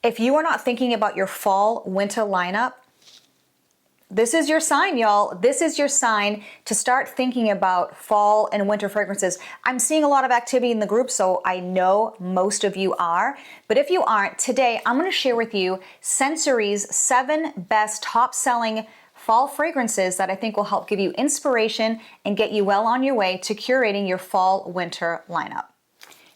If you are not thinking about your fall winter lineup, this is your sign, y'all. This is your sign to start thinking about fall and winter fragrances. I'm seeing a lot of activity in the group, so I know most of you are. But if you aren't, today I'm going to share with you Scentsorie's 7 best top-selling fall fragrances that I think will help give you inspiration and get you well on your way to curating your fall-winter lineup.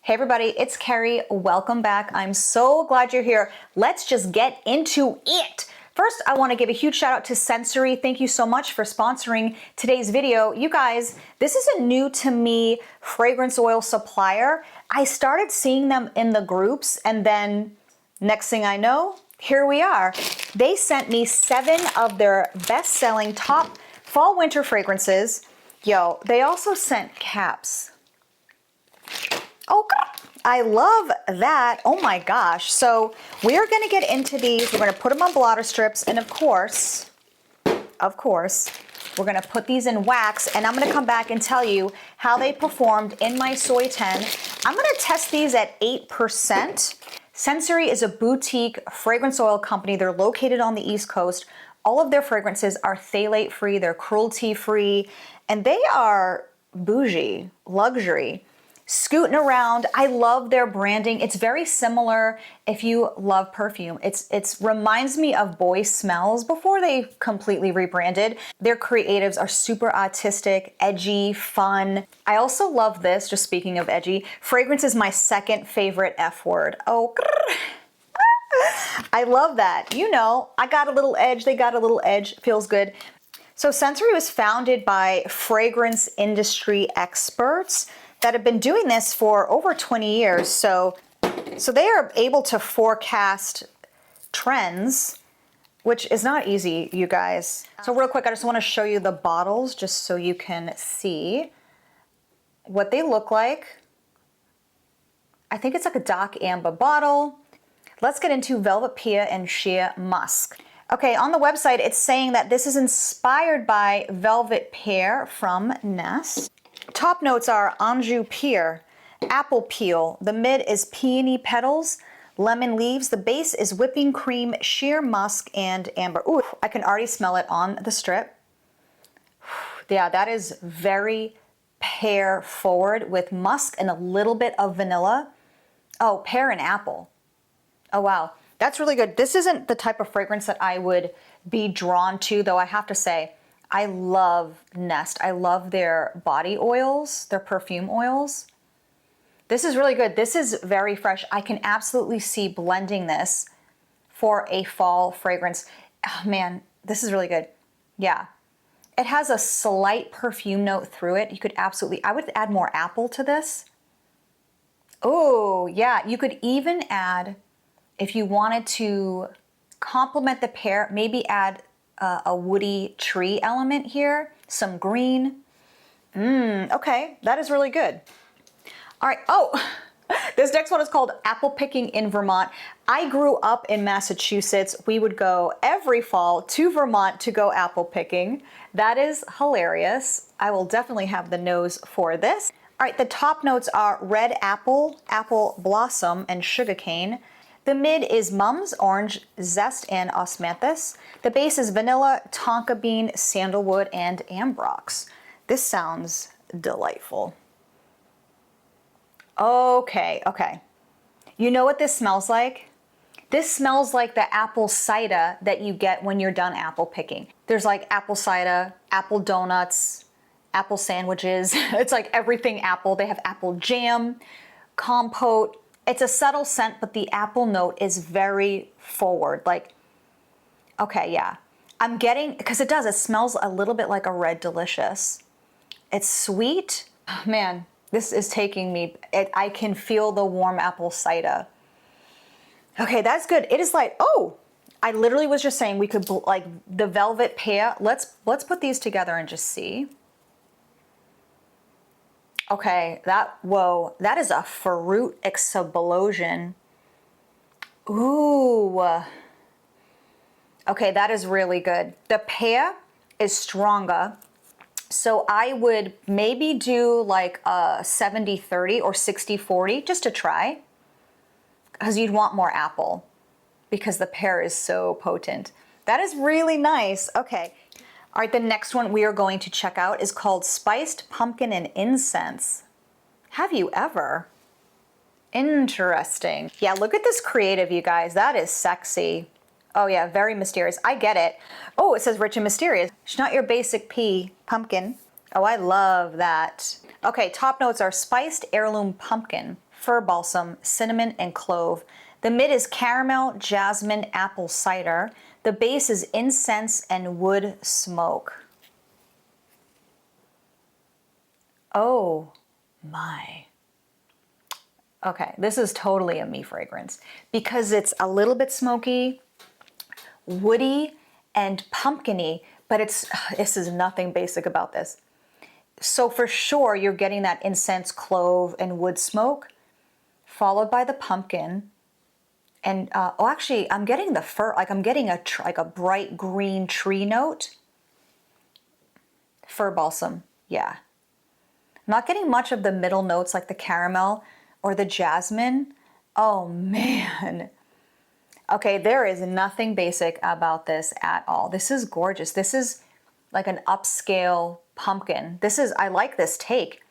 Hey everybody, it's Carrie. Welcome back. I'm so glad you're here. Let's just get into it. First, I want to give a huge shout out to Scentsorie. Thank you so much for sponsoring today's video. You guys, this is a new to me fragrance oil supplier. I started seeing them in the groups, and then next thing I know, here we are. They sent me 7 of their best-selling top fall winter fragrances. Yo, they also sent caps. Oh God, I love that. Oh my gosh. So we're gonna get into these. We're gonna put them on blotter strips, and of course, we're gonna put these in wax, and I'm gonna come back and tell you how they performed in my Soy 10. I'm gonna test these at 8%. Scentsorie is a boutique fragrance oil company. They're located on the East Coast. All of their fragrances are phthalate-free, they're cruelty-free, and they are bougie, luxury. Scooting around. I love their branding. It's very similar if you love perfume. It reminds me of Boy Smells before they completely rebranded. Their creatives are super artistic, edgy, fun. I also love this, just speaking of edgy, fragrance is my second favorite F word. Oh, I love that. You know, I got a little edge, they got a little edge, feels good. So Scentsorie was founded by fragrance industry experts that have been doing this for over 20 years. So they are able to forecast trends, which is not easy, you guys. So real quick, I just want to show you the bottles just so you can see what they look like. I think it's like a dark amber bottle. Let's get into Velvet Pear and Sheer Musk. Okay, on the website, it's saying that this is inspired by Velvet Pear from Nest. Top notes are Anjou Pear, apple peel. The mid is peony petals, lemon leaves. The base is whipping cream, sheer musk, and amber. Ooh, I can already smell it on the strip. Yeah, that is very pear forward with musk and a little bit of vanilla. Oh, pear and apple. Oh, wow. That's really good. This isn't the type of fragrance that I would be drawn to, though I have to say, I love Nest. I love their body oils, their perfume oils. This is really good. This is very fresh. I can absolutely see blending this for a fall fragrance. Oh man, this is really good. Yeah. It has a slight perfume note through it. You could absolutely, I would add more apple to this. Oh yeah, you could even add, if you wanted to complement the pear, maybe add a woody tree element here, some green. Okay, that is really good. All right, oh, this next one is called Apple Picking in Vermont. I grew up in Massachusetts. We would go every fall to Vermont to go apple picking. That is hilarious. I will definitely have the nose for this. All right, the top notes are red apple, apple blossom, and sugarcane. The mid is mums, orange zest, and osmanthus. The base is vanilla, tonka bean, sandalwood, and ambrox. This sounds delightful. Okay. You know what this smells like? This smells like the apple cider that you get when you're done apple picking. There's like apple cider, apple donuts, apple sandwiches. It's like everything apple. They have apple jam, compote. It's a subtle scent, but the apple note is very forward. Like, okay, yeah. I'm getting, because it smells a little bit like a Red Delicious. It's sweet. Oh, man, this is taking me, I can feel the warm apple cider. Okay, that's good. It is like, oh, I literally was just saying we could, like, the Velvet Pear. Let's put these together and just see. Okay, whoa, that is a fruit explosion. Ooh. Okay, that is really good. The pear is stronger. So I would maybe do like a 70-30 or 60-40 just to try, because you'd want more apple. because the pear is so potent. That is really nice. Okay. All right, the next one we are going to check out is called Spiced Pumpkin and Incense. Have you ever? Interesting. Yeah, look at this creative, you guys. That is sexy. Oh yeah, very mysterious. I get it. Oh, it says rich and mysterious. It's not your basic pumpkin. Oh, I love that. Okay, top notes are spiced heirloom pumpkin, fir balsam, cinnamon, and clove. The mid is caramel, jasmine, apple cider. The base is incense and wood smoke. Oh my. Okay, this is totally a me fragrance because it's a little bit smoky, woody, and pumpkin-y, but this is nothing basic about this. So for sure, you're getting that incense, clove, and wood smoke, followed by the pumpkin. And oh, actually, I'm getting the fir. Like I'm getting like a bright green tree note. Fir balsam, yeah. I'm not getting much of the middle notes like the caramel or the jasmine. Oh man. Okay, there is nothing basic about this at all. This is gorgeous. This is like an upscale pumpkin. I like this take.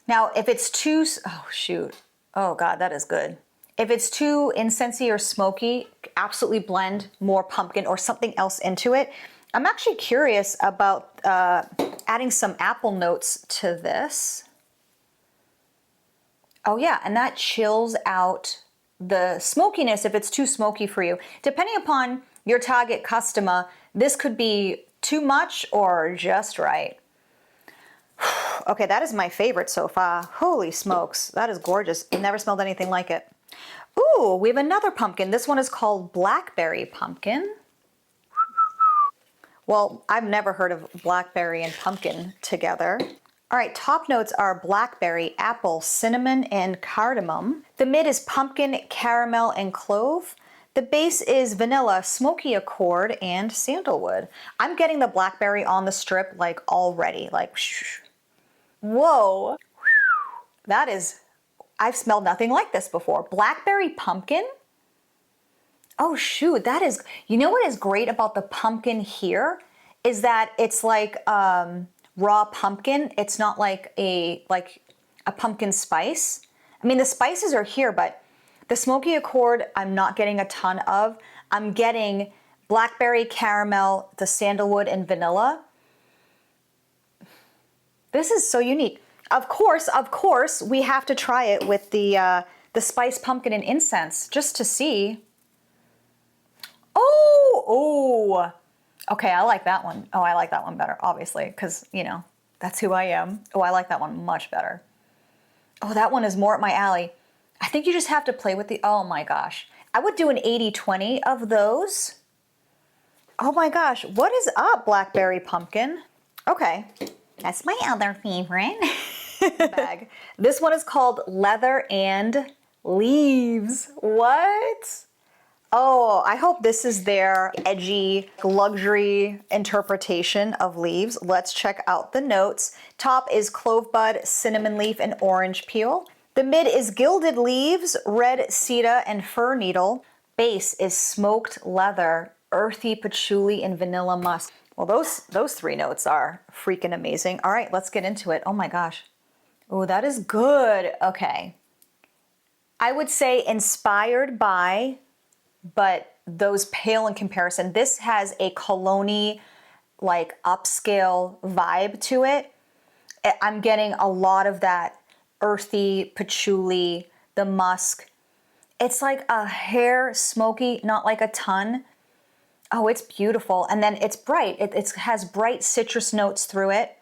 Now, if it's too, oh shoot. Oh God, that is good. If it's too incensey or smoky, absolutely blend more pumpkin or something else into it. I'm actually curious about adding some apple notes to this. Oh yeah, and that chills out the smokiness if it's too smoky for you. Depending upon your target customer, this could be too much or just right. Okay, that is my favorite so far. Holy smokes, that is gorgeous. I've never smelled anything like it. Ooh, we have another pumpkin. This one is called Blackberry Pumpkin. Well, I've never heard of blackberry and pumpkin together. All right, top notes are blackberry, apple, cinnamon, and cardamom. The mid is pumpkin, caramel, and clove. The base is vanilla, smoky accord, and sandalwood. I'm getting the blackberry on the strip like already, like shh. Whoa, that is, I've smelled nothing like this before. Blackberry pumpkin? Oh shoot, that is, you know what is great about the pumpkin here is that it's like raw pumpkin. It's not like a pumpkin spice. I mean, the spices are here, but the smoky accord, I'm not getting a ton of. I'm getting blackberry, caramel, the sandalwood, and vanilla. This is so unique. Of course, we have to try it with the spiced pumpkin and incense just to see. Oh. Okay, I like that one. Oh, I like that one better, obviously, because, you know, that's who I am. Oh, I like that one much better. Oh, that one is more up my alley. I think you just have to play with the, oh my gosh. I would do an 80-20 of those. Oh my gosh, what is up, Blackberry Pumpkin? Okay, that's my other favorite. Bag. This one is called Leather and Leaves. What? Oh, I hope this is their edgy luxury interpretation of leaves. Let's check out the notes. Top is clove bud, cinnamon leaf, and orange peel. The mid is gilded leaves, red cedar, and fir needle. Base is smoked leather, earthy patchouli, and vanilla musk. Well, those three notes are freaking amazing. All right, let's get into it. Oh my gosh. Oh, that is good. Okay. I would say inspired by, but those pale in comparison. This has a cologne-y, like upscale vibe to it. I'm getting a lot of that earthy patchouli, the musk. It's like a hair smoky, not like a ton. Oh, it's beautiful. And then it's bright. It has bright citrus notes through it.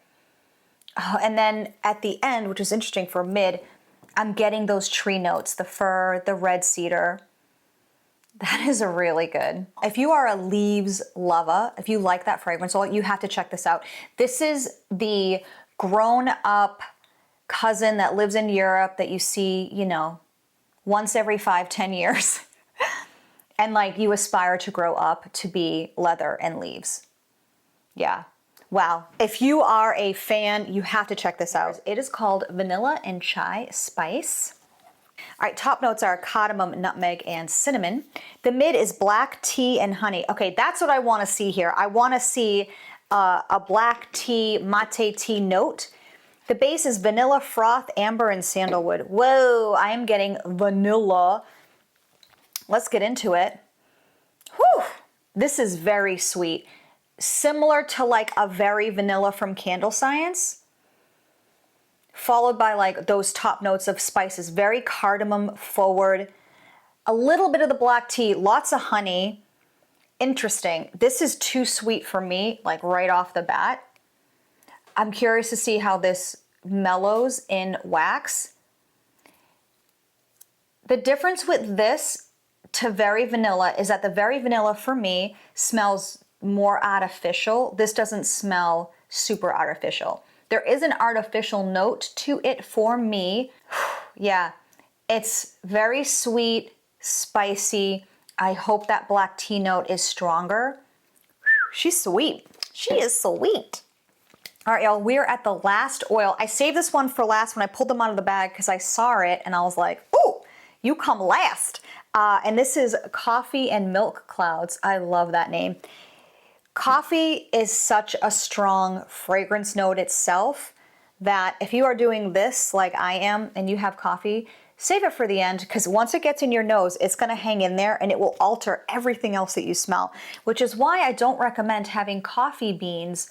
Oh, and then at the end, which is interesting for mid, I'm getting those tree notes, the fir, the red cedar. That is a really good. If you are a leaves lover, if you like that fragrance, well, you have to check this out. This is the grown up cousin that lives in Europe that you see, you know, once every 5-10 years. And like you aspire to grow up to be leather and leaves. Yeah. Wow. If you are a fan, you have to check this out. It is called Vanilla and Chai Spice. All right, top notes are cardamom, nutmeg, and cinnamon. The mid is black tea and honey. Okay, that's what I want to see here. I want to see a black tea, mate tea note. The base is vanilla, froth, amber, and sandalwood. Whoa, I am getting vanilla. Let's get into it. Whew, this is very sweet. Similar to like a very vanilla from Candle Science, followed by like those top notes of spices, very cardamom forward, a little bit of the black tea, lots of honey. Interesting. This is too sweet for me, like right off the bat. I'm curious to see how this mellows in wax. The difference with this to very vanilla is that the very vanilla for me smells more artificial. This doesn't smell super artificial. There is an artificial note to it for me. Yeah, it's very sweet, spicy. I hope that black tea note is stronger. She's sweet. She is sweet. All right, y'all, we're at the last oil. I saved this one for last when I pulled them out of the bag because I saw it and I was like, oh, you come last. And this is Coffee and Milk Clouds. I love that name. Coffee is such a strong fragrance note itself that if you are doing this like I am and you have coffee, save it for the end because once it gets in your nose, it's going to hang in there and it will alter everything else that you smell, which is why I don't recommend having coffee beans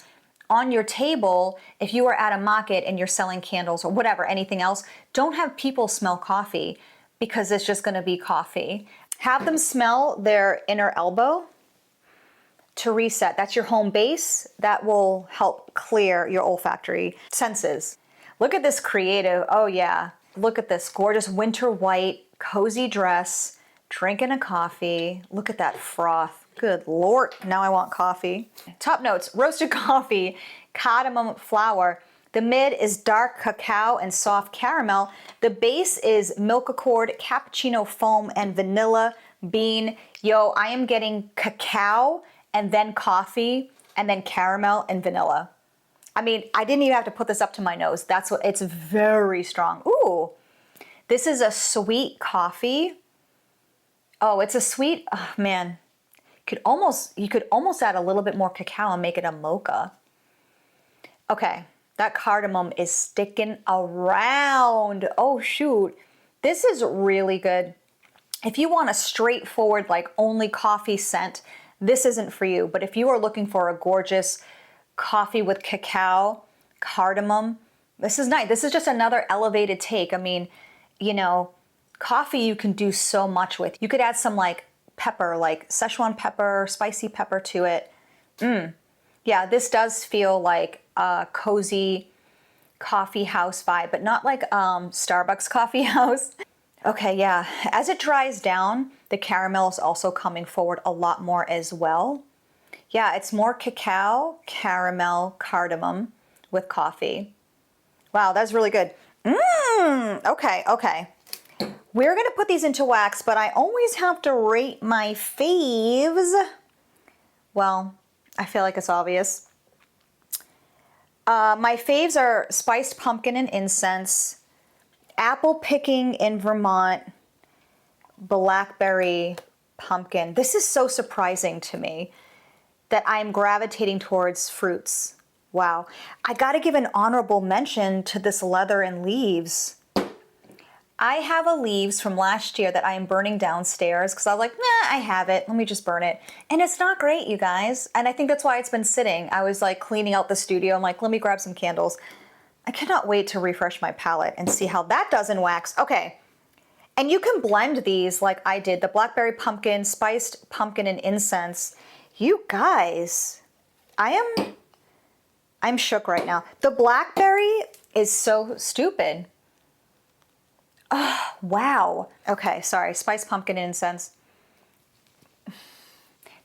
on your table if you are at a market and you're selling candles or whatever, anything else. Don't have people smell coffee because it's just going to be coffee. Have them smell their inner elbow to reset. That's your home base. That will help clear your olfactory senses. Look at this creative. Oh yeah. Look at this gorgeous winter white, cozy dress, drinking a coffee. Look at that froth. Good Lord, now I want coffee. Top notes, roasted coffee, cardamom flower. The mid is dark cacao and soft caramel. The base is milk accord, cappuccino foam, and vanilla bean. Yo, I am getting cacao and then coffee and then caramel and vanilla. I mean, I didn't even have to put this up to my nose. That's what, it's very strong. Ooh, this is a sweet coffee. Oh, it's a sweet, oh man. You could almost add a little bit more cacao and make it a mocha. Okay, that cardamom is sticking around. Oh shoot, this is really good. If you want a straightforward, like only coffee scent, this isn't for you. But if you are looking for a gorgeous coffee with cacao, cardamom, this is nice. This is just another elevated take. I mean, you know, coffee you can do so much with. You could add some like pepper, like Szechuan pepper, spicy pepper to it. Yeah, this does feel like a cozy coffee house vibe, but not like Starbucks coffee house. Okay, yeah, as it dries down, the caramel is also coming forward a lot more as well. Yeah, it's more cacao, caramel, cardamom with coffee. Wow, that's really good. Okay. We're gonna put these into wax, but I always have to rate my faves. Well, I feel like it's obvious. My faves are spiced pumpkin and incense, apple picking in Vermont, blackberry pumpkin. This is so surprising to me that I'm gravitating towards fruits. Wow. I gotta give an honorable mention to this leather and leaves. I have a leaves from last year that I am burning downstairs because I was like, nah, I have it. Let me just burn it. And it's not great, you guys. And I think that's why it's been sitting. I was like cleaning out the studio. I'm like, let me grab some candles. I cannot wait to refresh my palette and see how that does in wax. Okay. And you can blend these like I did. The blackberry pumpkin, spiced pumpkin, and incense. You guys, I'm shook right now. The blackberry is so stupid. Oh, wow. Okay, sorry. Spiced pumpkin and incense.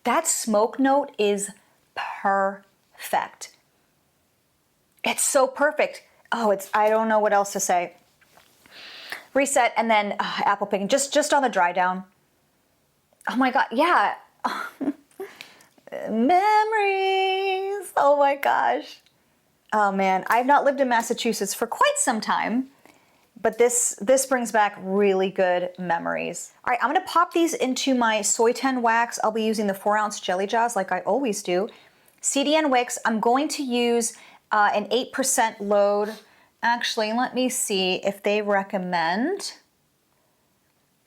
That smoke note is perfect. It's so perfect. Oh, I don't know what else to say. Reset and then apple picking, just on the dry down. Oh my God, yeah. Memories. Oh my gosh. Oh man, I've not lived in Massachusetts for quite some time. but this brings back really good memories. All right, I'm gonna pop these into my Soy10 wax. I'll be using the 4-ounce jelly jars like I always do. CDN wicks, I'm going to use an 8% load. Actually, let me see if they recommend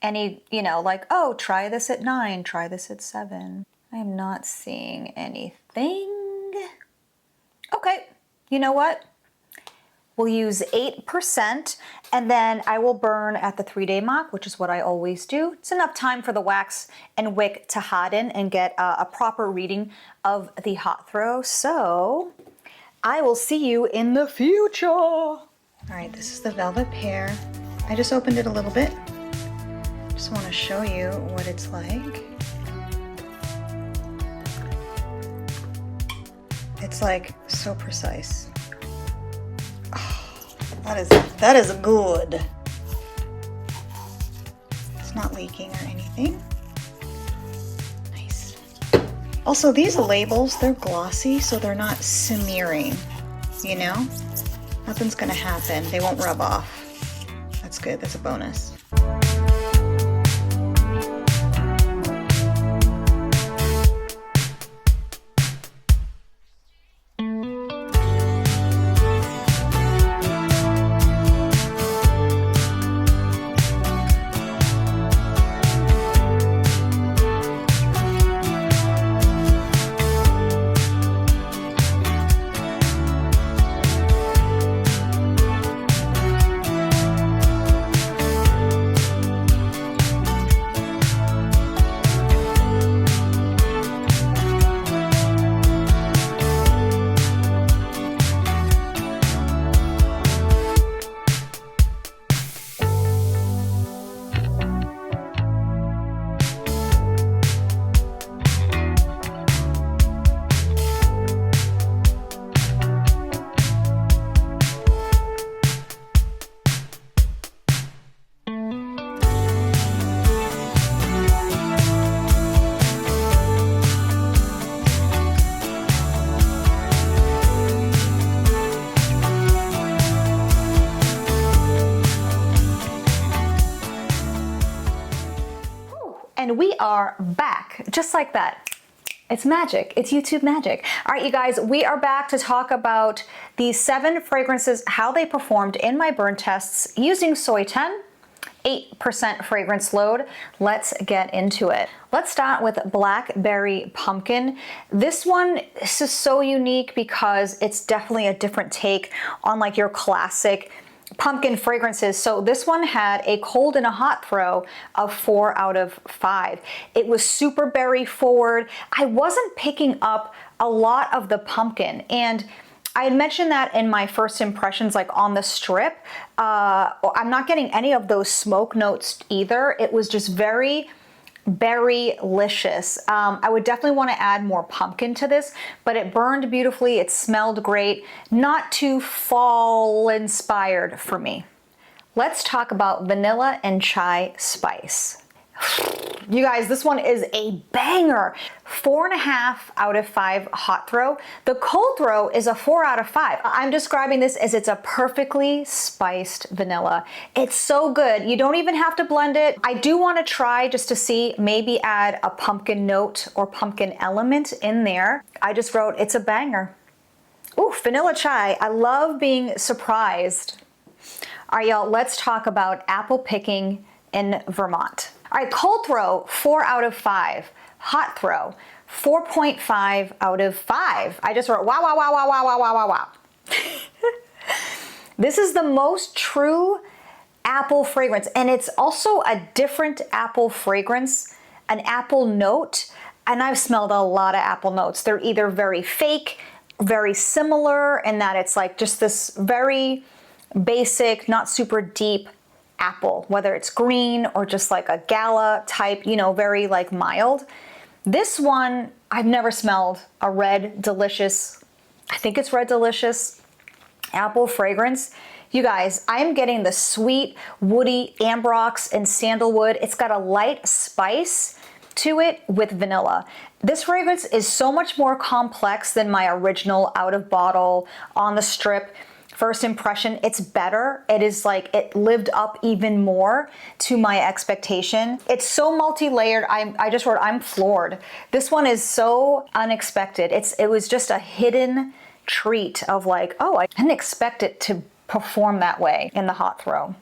any, you know, like, oh, try this at 9, try this at 7. I am not seeing anything. Okay, you know what? We'll use 8%, and then I will burn at the 3-day mark, which is what I always do. It's enough time for the wax and wick to harden and get a proper reading of the hot throw. So I will see you in the future. All right, this is the Velvet Pear. I just opened it a little bit. Just want to show you what it's like. It's like so precise. That is good. It's not leaking or anything. Nice. Also, these labels, they're glossy, so they're not smearing, you know? Nothing's gonna happen. They won't rub off. That's good, that's a bonus. And we are back, just like that. It's magic, it's YouTube magic. All right, you guys, we are back to talk about these 7 fragrances, how they performed in my burn tests using Soy10, 8% fragrance load. Let's get into it. Let's start with Blackberry Pumpkin. This is so unique because it's definitely a different take on like your classic pumpkin fragrances. So this one had a cold and a hot throw of 4 out of 5. It was super berry forward. I wasn't picking up a lot of the pumpkin, and I had mentioned that in my first impressions, like on the strip. I'm not getting any of those smoke notes either. It was just very berry-licious. I would definitely want to add more pumpkin to this, but it burned beautifully. It smelled great. Not too fall inspired for me. Let's talk about vanilla and chai spice. You guys, this one is a banger. 4.5 out of 5 hot throw. The cold throw is a 4 out of 5. I'm describing this as it's a perfectly spiced vanilla. It's so good. You don't even have to blend it. I do want to try just to see, maybe add a pumpkin note or pumpkin element in there. I just wrote, it's a banger. Ooh, vanilla chai. I love being surprised. All right, y'all, let's talk about apple picking in Vermont. All right, cold throw, 4 out of 5. Hot throw, 4.5 out of 5. I just wrote, wow, wow, wow, wow, wow, wow, wow, wow, wow. This is the most true apple fragrance, and it's also a different apple fragrance, an apple note, and I've smelled a lot of apple notes. They're either very fake, very similar, in that it's like just this very basic, not super deep apple, whether it's green or just like a gala type, you know, very like mild. This one, I've never smelled a red delicious, I think it's red delicious apple fragrance. You guys, I am getting the sweet, woody ambrox and sandalwood. It's got a light spice to it with vanilla. This fragrance is so much more complex than my original out of bottle on the strip first impression, it's better. It is like, it lived up even more to my expectation. It's so multi-layered. I just wrote, I'm floored. This one is so unexpected. It was just a hidden treat of like, oh, I didn't expect it to perform that way in the hot throw.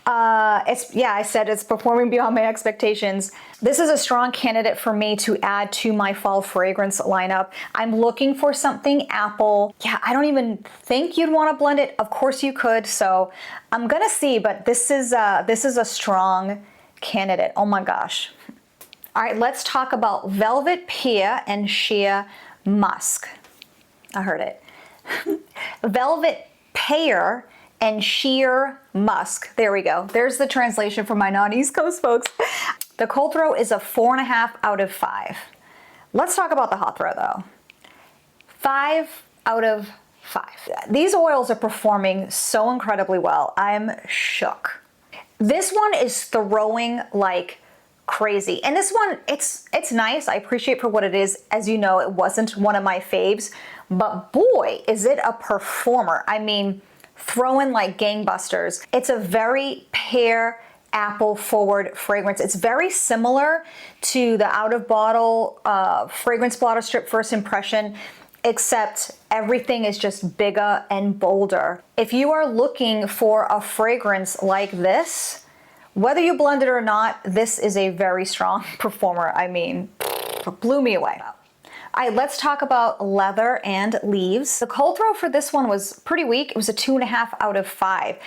I said it's performing beyond my expectations. This is a strong candidate for me to add to my fall fragrance lineup. I'm looking for something apple. Yeah, I don't even think you'd want to blend it. Of course you could. So I'm gonna see, but this is a strong candidate. Oh my gosh. All right, let's talk about Velvet Pear and Sheer Musk. I heard it. Velvet Pear and Sheer Musk. There we go. There's the translation for my non-East Coast folks. The cold throw is a 4.5 out of 5. Let's talk about the hot throw though. 5 out of 5. These oils are performing so incredibly well. I'm shook. This one is throwing like crazy. And this one, it's nice. I appreciate for what it is. As you know, it wasn't one of my faves, but boy, is it a performer. I mean, throwing like gangbusters. It's a very pear apple forward fragrance. It's very similar to the out of bottle fragrance blotter strip first impression, except everything is just bigger and bolder. If you are looking for a fragrance like this, whether you blend it or not, this is a very strong performer. I mean, blew me away. All right, let's talk about Leather and Leaves. The cold throw for this one was pretty weak. It was a 2.5 out of 5.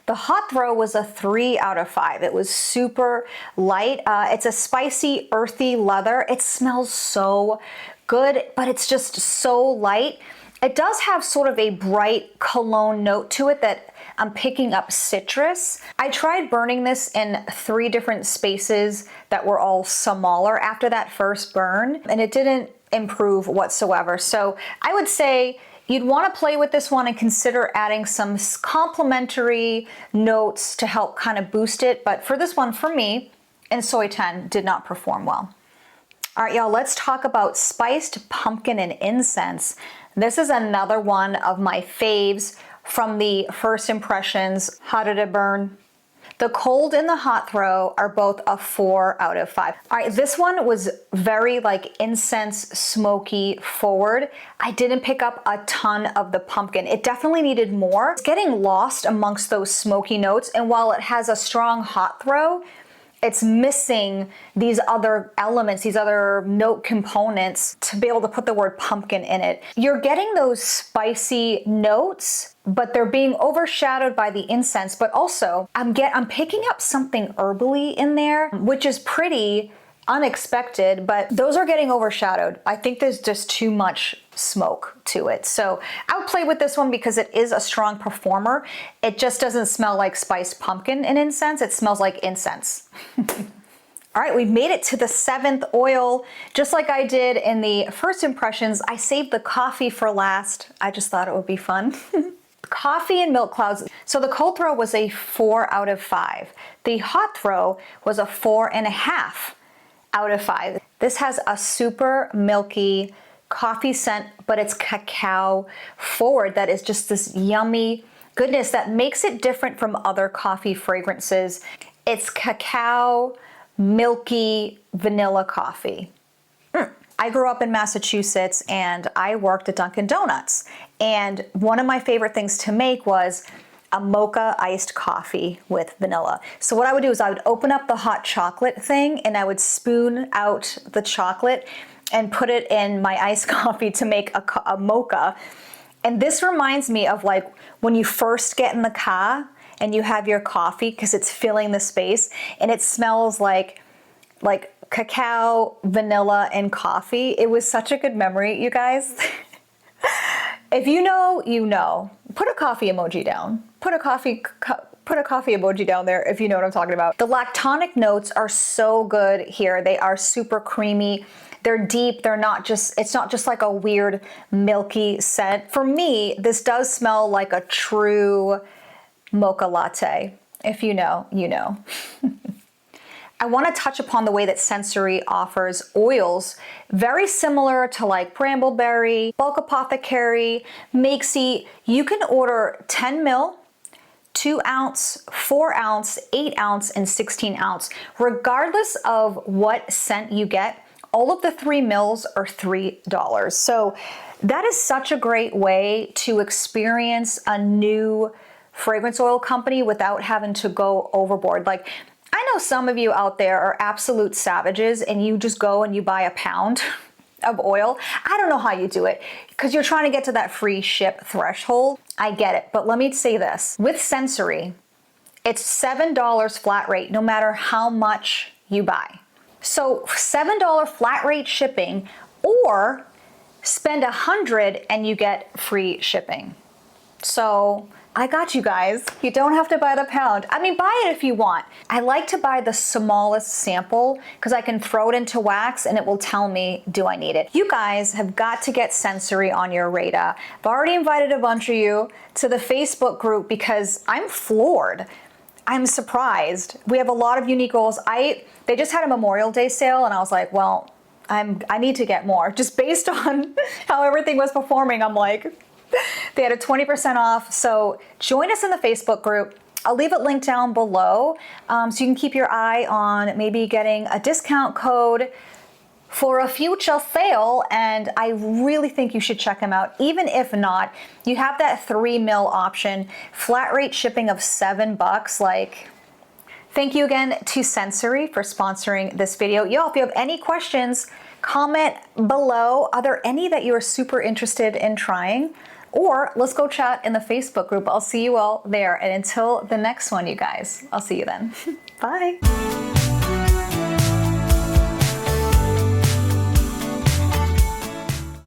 The hot throw was a 3 out of 5. It was super light. It's a spicy, earthy leather. It smells so good, but it's just so light. It does have sort of a bright cologne note to it that I'm picking up citrus. I tried burning this in 3 different spaces that were all smaller after that first burn, and it didn't improve whatsoever. So I would say you'd want to play with this one and consider adding some complementary notes to help kind of boost it. But for this one, for me, and Soy 10 did not perform well. All right, y'all, let's talk about Spiced Pumpkin and Incense. This is another one of my faves from the first impressions. How did it burn? The cold and the hot throw are both a 4 out of 5. All right, this one was very like incense, smoky forward. I didn't pick up a ton of the pumpkin. It definitely needed more. It's getting lost amongst those smoky notes, and while it has a strong hot throw, it's missing these other elements, these other note components to be able to put the word pumpkin in it. You're getting those spicy notes, but they're being overshadowed by the incense, but also I'm picking up something herbally in there, which is pretty unexpected, but those are getting overshadowed. I think there's just too much smoke to it. So I would play with this one because it is a strong performer. It just doesn't smell like spiced pumpkin and incense. It smells like incense. All right, we've made it to the 7th oil. Just like I did in the first impressions, I saved the coffee for last. I just thought it would be fun. Coffee and milk clouds. So the cold throw was a 4 out of 5. The hot throw was a 4.5 out of 5. This has a super milky coffee scent, but it's cacao forward. That is just this yummy goodness that makes it different from other coffee fragrances. It's cacao, milky, vanilla coffee. I grew up in Massachusetts and I worked at Dunkin' Donuts. And one of my favorite things to make was a mocha iced coffee with vanilla. So what I would do is I would open up the hot chocolate thing and I would spoon out the chocolate and put it in my iced coffee to make a mocha. And this reminds me of like when you first get in the car and you have your coffee because it's filling the space and it smells like cacao, vanilla, and coffee. It was such a good memory, you guys. If you know, you know. Put a coffee emoji down. Put a coffee emoji down there if you know what I'm talking about. The lactonic notes are so good here. They are super creamy. They're deep. It's not just like a weird milky scent. For me, this does smell like a true mocha latte. If you know, you know. I want to touch upon the way that Scentsorie offers oils very similar to like Brambleberry, Bulk Apothecary, Makesy. You can order 10 ml, 2 ounce, 4 ounce, 8 ounce, and 16 ounce. Regardless of what scent you get, all of the 3 mils are $3. So that is such a great way to experience a new fragrance oil company without having to go overboard. Like, I know some of you out there are absolute savages and you just go and you buy a pound of oil. I don't know how you do it because you're trying to get to that free ship threshold. I get it, but let me say this. With Scentsorie, it's $7 flat rate no matter how much you buy. So $7 flat rate shipping, or spend $100 and you get free shipping. So I got you guys. You don't have to buy the pound. I mean, buy it if you want. I like to buy the smallest sample because I can throw it into wax and it will tell me, do I need it? You guys have got to get Scentsorie on your radar. I've already invited a bunch of you to the Facebook group because I'm floored. I'm surprised. We have a lot of unique oils. They just had a Memorial Day sale and I was like, well, I need to get more. Just based on how everything was performing, I'm like, they had a 20% off. So join us in the Facebook group. I'll leave it linked down below so you can keep your eye on maybe getting a discount code for a future sale. And I really think you should check them out. Even if not, you have that 3 mil option, flat rate shipping of $7. Like, thank you again to Scentsorie for sponsoring this video. Y'all, if you have any questions, comment below. Are there any that you are super interested in trying? Or let's go chat in the Facebook group. I'll see you all there. And until the next one, you guys, I'll see you then. Bye.